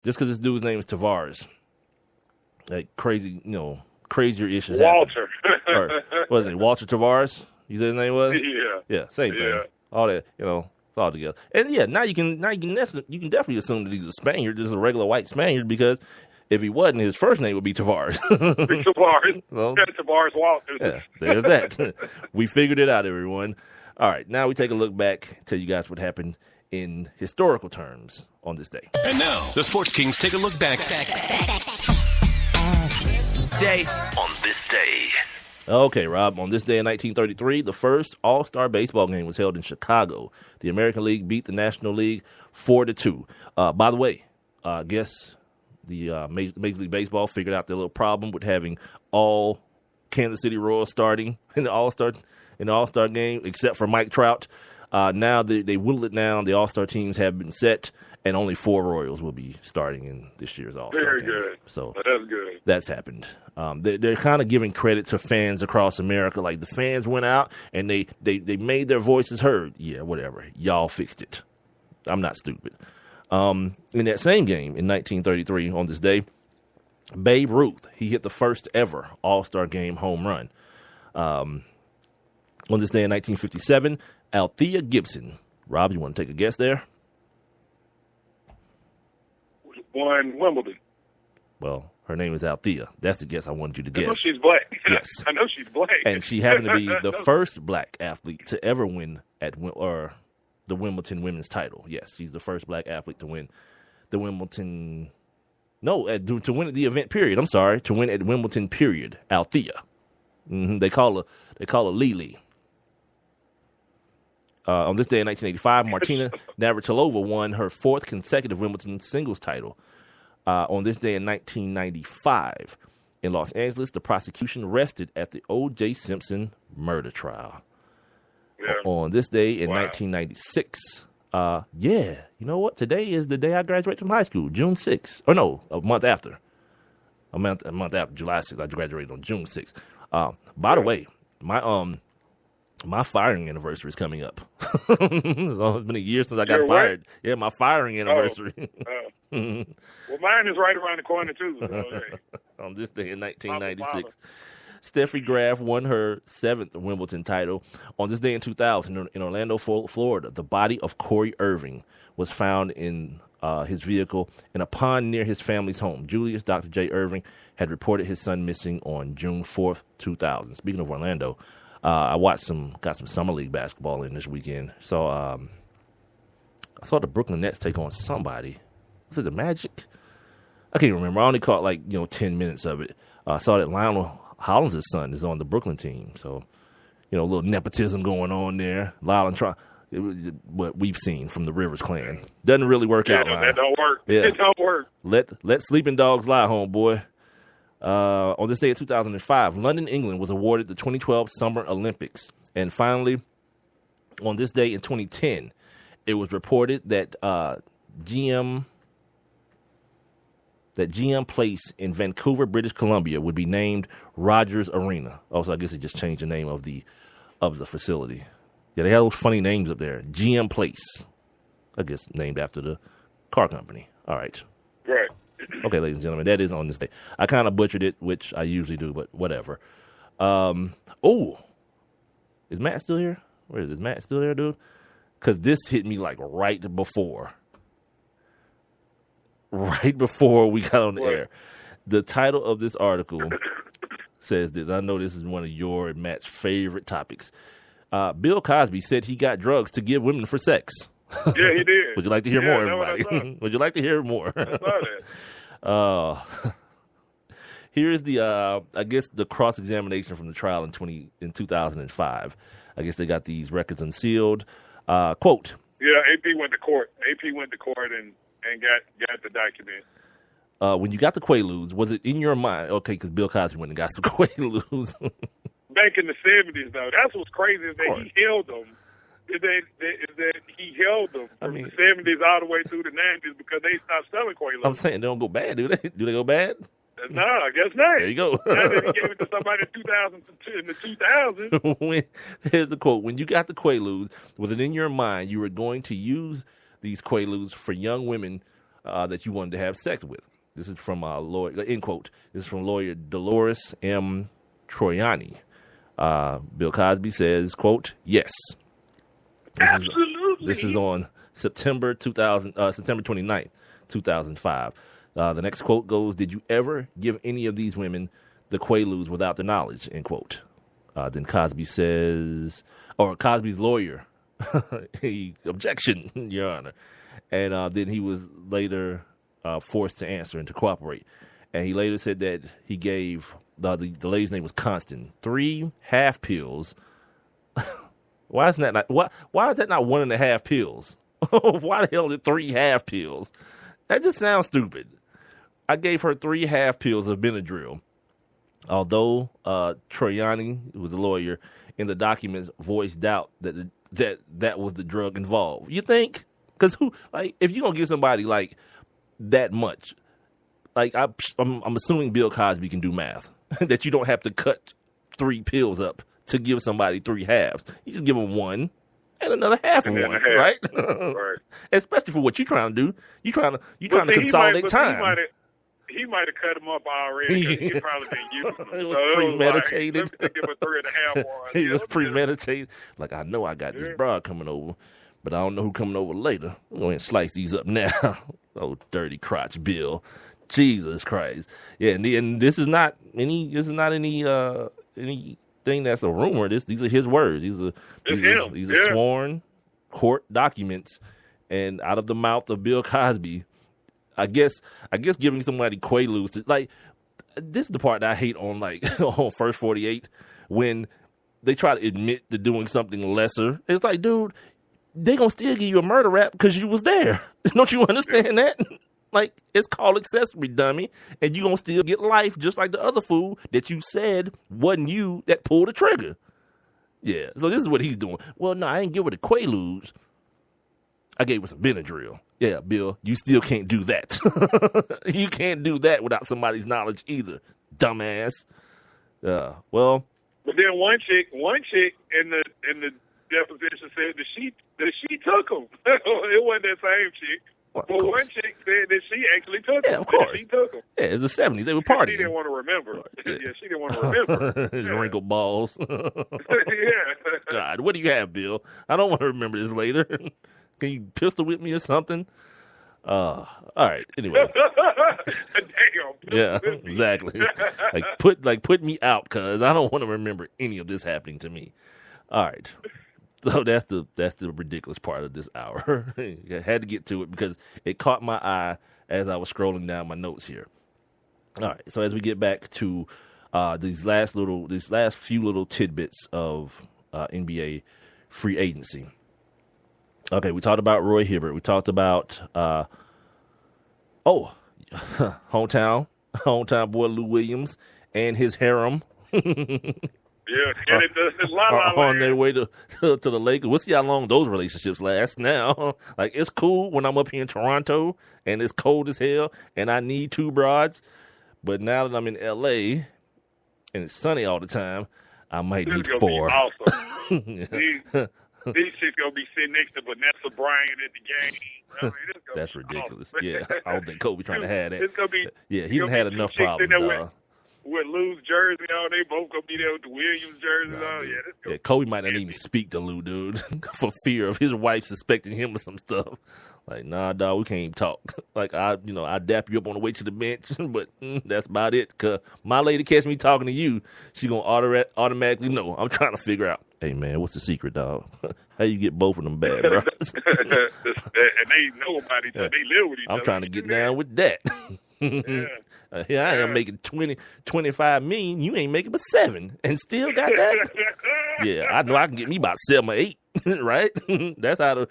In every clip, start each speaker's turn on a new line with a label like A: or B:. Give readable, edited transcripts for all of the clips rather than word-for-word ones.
A: Just because this dude's name is Tavares. Like crazy, crazier issues happen.
B: Walter.
A: Or, what is it, Walter Tavares? You said his name was?
B: Yeah.
A: Yeah, same thing. All that, it's all together. And yeah, now you can definitely assume that he's a Spaniard, just a regular white Spaniard, because if he wasn't, his first name would be Tavares.
B: Tavares.
A: So,
B: Tavares Walter.
A: Yeah, there's that. We figured it out, everyone. All right, now we take a look back, tell you guys what happened in historical terms on this day.
C: And now, the Sports Kings take a look back on this day.
A: Okay, Rob, on this day in 1933, the first All-Star baseball game was held in Chicago. The American League beat the National League 4-2. By the way, I guess the Major League Baseball figured out their little problem with having all Kansas City Royals starting in the All-Star game, except for Mike Trout. Now they whittled it down. The All-Star teams have been set, and only 4 Royals will be starting in this year's All-Star
B: Very
A: game.
B: good.
A: So
B: that's good.
A: That's happened. They're kind of giving credit to fans across America. Like, the fans went out and they made their voices heard. Yeah, whatever. Y'all fixed it. I'm not stupid. In that same game in 1933, on this day, Babe Ruth, he hit the first ever All-Star game home run. On this day in 1957, Althea Gibson. Rob, you want to take a guess there?
B: Won Wimbledon.
A: Well, her name is Althea. That's the guess I wanted you to guess.
B: I know she's black.
A: Yes.
B: I know she's black.
A: And she happened to be the first black athlete to ever win the Wimbledon women's title. Yes, she's the first black athlete to win the Wimbledon. No, to win at the event period. I'm sorry, to win at Wimbledon period. Althea. They call her Lily. On this day in 1985, Martina Navratilova won her 4th consecutive Wimbledon singles title. On this day in 1995, in Los Angeles, the prosecution rested at the O.J. Simpson murder trial. Yeah. On this day in 1996, you know what? Today is the day I graduated from high school, June 6th. Or no, a month after. A month after, July 6th. I graduated on June 6th. By the way, my firing anniversary is coming up. It's been a year since I got fired. Yeah, my firing anniversary.
B: Well, mine is right around the corner, too. So,
A: on this day in 1996, Steffi Graf won her 7th Wimbledon title. On this day in 2000, in Orlando, Florida, the body of Corey Irving was found in his vehicle in a pond near his family's home. Julius Dr. J. Irving had reported his son missing on June 4th, 2000. Speaking of Orlando, I got some summer league basketball in this weekend. So I saw the Brooklyn Nets take on somebody. Was it the Magic? I can't remember. I only caught 10 minutes of it. I saw that Lionel Hollins' son is on the Brooklyn team. So, a little nepotism going on there. What we've seen from the Rivers clan. Doesn't really work out.
B: That don't work.
A: Yeah.
B: It don't work.
A: Let sleeping dogs lie, homeboy. On this day in 2005, London, England was awarded the 2012 Summer Olympics. And finally, on this day in 2010, it was reported that GM Place in Vancouver, British Columbia would be named Rogers Arena. Also, I guess they just changed the name of the facility. Yeah, they had those funny names up there. GM Place. I guess named after the car company. All right.
B: Right.
A: Okay, ladies and gentlemen, that is on this day. I kind of butchered it, which I usually do, but whatever. Is Matt still here? Where is Matt still there, dude? Because this hit me right before we got on the air. The title of this article says this. I know this is one of your and Matt's favorite topics. Bill Cosby said he got drugs to give women for sex.
B: Yeah, he did.
A: Would you like to hear more, everybody? Would you like to hear more?
B: I saw that.
A: Here is the the cross-examination from the trial in 2005. I guess they got these records unsealed. Quote.
B: Yeah, AP went to court. And got the document.
A: When you got the Quaaludes, was it in your mind? Okay, because Bill Cosby went and got some Quaaludes.
B: Back in the 70s, though. That's what's crazy is that he held them. Is that he held them from the 70s all the way through the 90s because they stopped selling Quaaludes. I'm
A: saying they don't go bad, do they? Do they go bad?
B: No, I guess not.
A: There you go.
B: Now that he gave it to somebody in the 2000s.
A: Here's the quote. When you got the Quaaludes, was it in your mind you were going to use these Quaaludes for young women that you wanted to have sex with. This is from lawyer, end quote. This is from lawyer Dolores M. Troiani. Bill Cosby says, quote, yes.
B: Absolutely.
A: This is on September 29th, 2005. The next quote goes, did you ever give any of these women the Quaaludes without the knowledge, end quote. Then Cosby says, or Cosby's lawyer, objection, Your Honor. And then he was later forced to answer and to cooperate. And he later said that he gave, the lady's name was Constant, 3 half pills. Why is that not 1.5 pills? Why the hell is it 3 half pills? That just sounds stupid. I gave her 3 half pills of Benadryl. Although Troiani, who was a lawyer, in the documents voiced doubt that was the drug involved. You think? Because if you're gonna give somebody like that much, like I'm assuming Bill Cosby can do math, that you don't have to cut 3 pills up to give somebody 3 halves. You just give them 1 and another half of 1, right?
B: Right.
A: Especially for what you're trying to do. You're trying to consolidate time.
B: He might have cut him up already. He probably didn't use them.
A: It was premeditated.
B: Let me give him a 3.5 one.
A: He was premeditated. Like, I know I got this broad coming over, but I don't know who coming over later. I'm going to slice these up now. Oh, dirty crotch Bill. Jesus Christ. Yeah, and this is not anything that's a rumor. These are his words. These are sworn court documents, and out of the mouth of Bill Cosby. I guess giving somebody Quaaludes, like, this is the part that I hate on on First 48, when they try to admit to doing something lesser. It's like, dude, they gonna still give you a murder rap because you was there. Don't you understand that? Like, it's called accessory, dummy, and you gonna still get life just like the other fool that you said wasn't you that pulled the trigger. Yeah, so this is what he's doing. Well, no, I ain't give her the Quaaludes. I gave her some Benadryl. Yeah, Bill, you still can't do that. You can't do that without somebody's knowledge either, dumbass. Well.
B: But then one chick in the deposition said that she took them. It wasn't that same chick.
A: Well,
B: but one chick said that she actually took them.
A: Yeah, of course.
B: She took them.
A: Yeah, it was the 70s. They were partying.
B: She didn't want to remember. Yeah, she didn't want to remember.
A: His wrinkled balls.
B: Yeah.
A: God, what do you have, Bill? I don't want to remember this later. Can you pistol whip me or something? All right. Anyway.
B: Damn.
A: Yeah, exactly. Put me out, cuz I don't want to remember any of this happening to me. All right. So that's the ridiculous part of this hour. I had to get to it because it caught my eye as I was scrolling down my notes here. All right. So as we get back to these last few little tidbits of NBA free agency. Okay, we talked about Roy Hibbert. We talked about hometown boy Lou Williams and his harem.
B: Yeah, and it's
A: on their way to the Lakers. We'll see how long those relationships last now. Like, it's cool when I'm up here in Toronto and it's cold as hell and I need 2 broads. But now that I'm in LA and it's sunny all the time, I might need 4.
B: Awesome. These chicks gonna be sitting next to Vanessa Bryant at the game. I mean,
A: that's ridiculous. Awesome. Yeah, I don't think Kobe trying to have that.
B: It's gonna be,
A: yeah, he didn't have enough problems.
B: With Lou's jersey on, they both gonna be there with the Williams jerseys on. Yeah,
A: Kobe might not even speak to Lou, dude, for fear of his wife suspecting him of some stuff. Like, nah, dog, we can't even talk. Like, I dap you up on the way to the bench, but that's about it. Cause my lady catch me talking to you, she gonna automatically know. I'm trying to figure out, hey man, what's the secret, dog? How you get both of them bad, bro?
B: And they know about each other. They live with each other.
A: I'm trying to get down with that.
B: Yeah.
A: Here I am making 20-25 million. You ain't making but 7, and still got that. Yeah, I know I can get me about 7 or 8, right? That's how the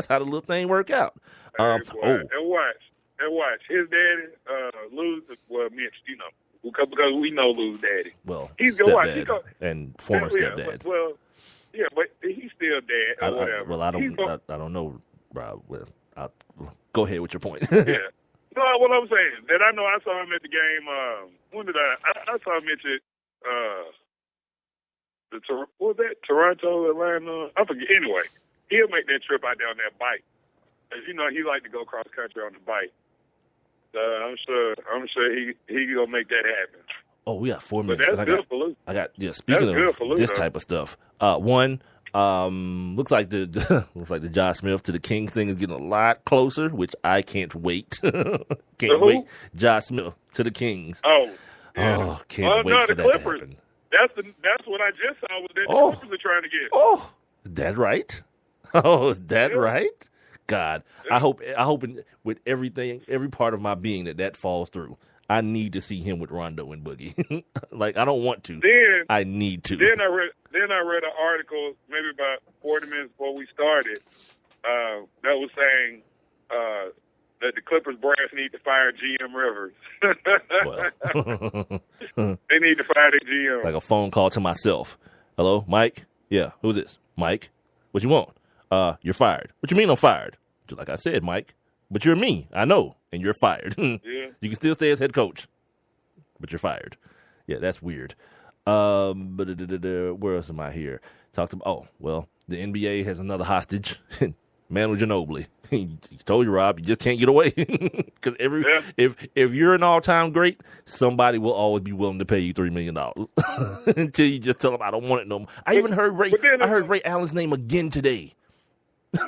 A: little thing work out.
B: And watch his daddy, Lou's, well, Mitch, because we know Lou's daddy.
A: Well,
B: he's
A: stepdad and former stepdad.
B: But he's still dad or whatever.
A: Well, I don't know, Rob. Well, go ahead with your point.
B: Yeah. No, what I'm saying, that I know I saw him at the game, when did I saw Mitch at what was that, Toronto, Atlanta? I forget. Anyway, he'll make that trip out there on that bike. As you know, he like to go cross country on the bike. I'm sure he gonna make that happen.
A: Oh, we got 4 minutes.
B: But that's good for Lou.
A: Speaking of this type of stuff, looks like the Josh Smith to the Kings thing is getting a lot closer, which I can't wait. Can't wait. Josh Smith to the Kings.
B: Oh, yeah.
A: Oh, can't wait for that
B: Clippers.
A: to happen.
B: That's what I just saw was that the Clippers are trying to get.
A: Oh, is that right? Oh, is that right? God, I hope with everything, every part of my being that falls through. I need to see him with Rondo and Boogie. Like, I don't want to. I need to.
B: Then I read an article maybe about 40 minutes before we started that was saying that the Clippers brass need to fire GM Rivers. They need to fire their GM.
A: Like a phone call to myself. Hello, Mike? Yeah, who's this? Mike? What you want? You're fired. What you mean I'm fired? Like I said, Mike. But you're me. I know. And you're fired.
B: Yeah.
A: You can still stay as head coach. But you're fired. Yeah, that's weird. Where else am I here? The NBA has another hostage. Manu Ginobili. He told you, Rob, you just can't get away. Because if you're an all-time great, somebody will always be willing to pay you $3 million until you just tell them, I don't want it no more. I heard Ray Allen's name again today.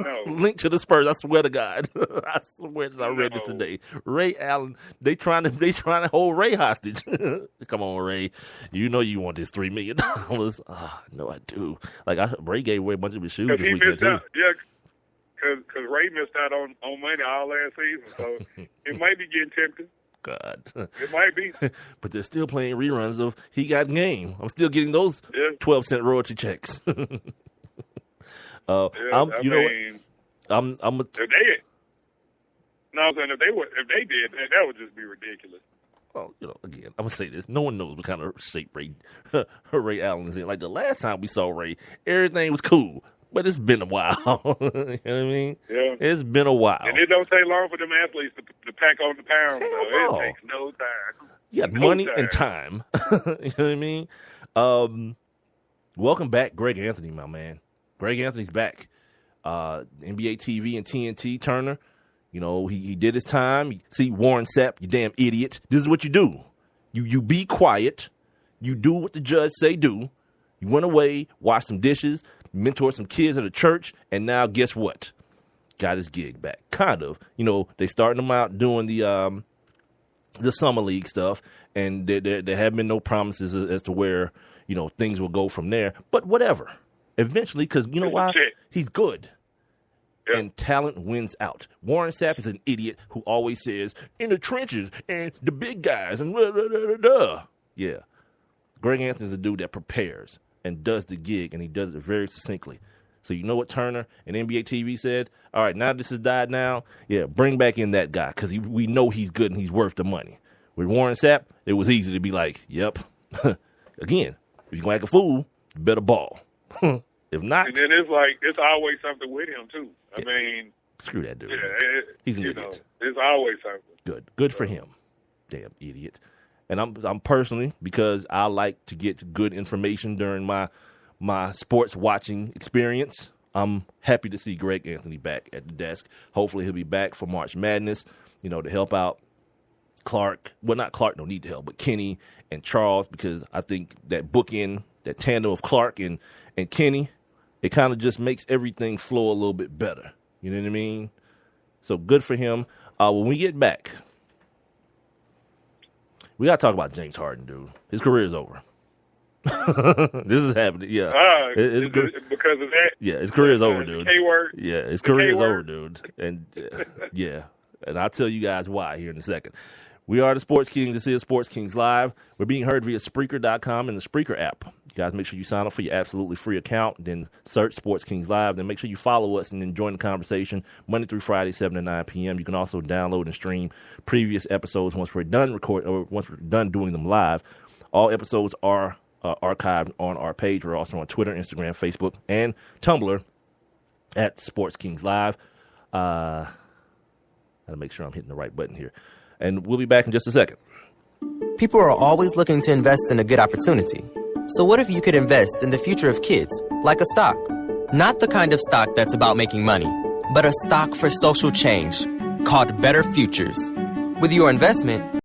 B: No.
A: Linked to the Spurs. I swear to God. I swear that I read this today. Ray Allen, they trying to hold Ray hostage. Come on, Ray. You know you want this $3 million. No, I do. Ray gave away a bunch of his shoes this weekend, too.
B: Yeah, because Ray missed out on money all last season, so it might be getting tempted.
A: God.
B: It might be.
A: But they're still playing reruns of He Got Game. I'm still getting those 12-cent royalty checks.
B: If they did that would just be ridiculous.
A: Well, again, I'm gonna say this: no one knows what kind of shape Ray Allen is in. Like the last time we saw Ray, everything was cool, but it's been a while. You know what I mean? Yeah, it's been a while,
B: and it don't take long for them athletes to pack on the pounds. It takes no time.
A: You got money and time. You know what I mean? Welcome back, Greg Anthony, my man. Greg Anthony's back. NBA TV and TNT, Turner. He did his time. See, Warren Sapp, you damn idiot. This is what you do. You be quiet. You do what the judge say do. You went away, washed some dishes, mentored some kids at a church, and now guess what? Got his gig back. Kind of. They starting him out doing the summer league stuff, and there have been no promises as to where, things will go from there. But whatever. Eventually, because you know why? He's good. Yep. And talent wins out. Warren Sapp is an idiot who always says, in the trenches, and the big guys, and Yeah. Greg Anthony's a dude that prepares and does the gig, and he does it very succinctly. So you know what Turner and NBA TV said? All right, now this has died now. Yeah, bring back in that guy, because we know he's good and he's worth the money. With Warren Sapp, it was easy to be like, yep. Again, if you're going to act a fool, you better ball. If not,
B: and then it's always something with him too. I mean,
A: screw that dude.
B: Yeah,
A: he's an idiot.
B: It's always something.
A: Good for him. Damn idiot. And I'm personally, because I like to get good information during my sports watching experience, I'm happy to see Greg Anthony back at the desk. Hopefully he'll be back for March Madness, to help out Clark. Well, not Clark, no need to help, but Kenny and Charles, because I think that bookend, that tandem of Clark and Kenny, it kind of just makes everything flow a little bit better. You know what I mean? So good for him. When we get back, we got to talk about James Harden, dude. His career is over. This is happening. Yeah.
B: Because of that?
A: Yeah, his career is over, dude.
B: K-word?
A: Yeah, his career is over, dude. And yeah, and I'll tell you guys why here in a second. We are the Sports Kings. This is Sports Kings Live. We're being heard via Spreaker.com and the Spreaker app. You guys make sure you sign up for your absolutely free account, then search Sports Kings Live. Then make sure you follow us and then join the conversation Monday through Friday, 7 to 9 p.m. You can also download and stream previous episodes once we're done doing them live. All episodes are archived on our page. We're also on Twitter, Instagram, Facebook, and Tumblr at Sports Kings Live. Gotta make sure I'm hitting the right button here. And we'll be back in just a second.
D: People are always looking to invest in a good opportunity. So what if you could invest in the future of kids, like a stock? Not the kind of stock that's about making money, but a stock for social change called Better Futures. With your investment,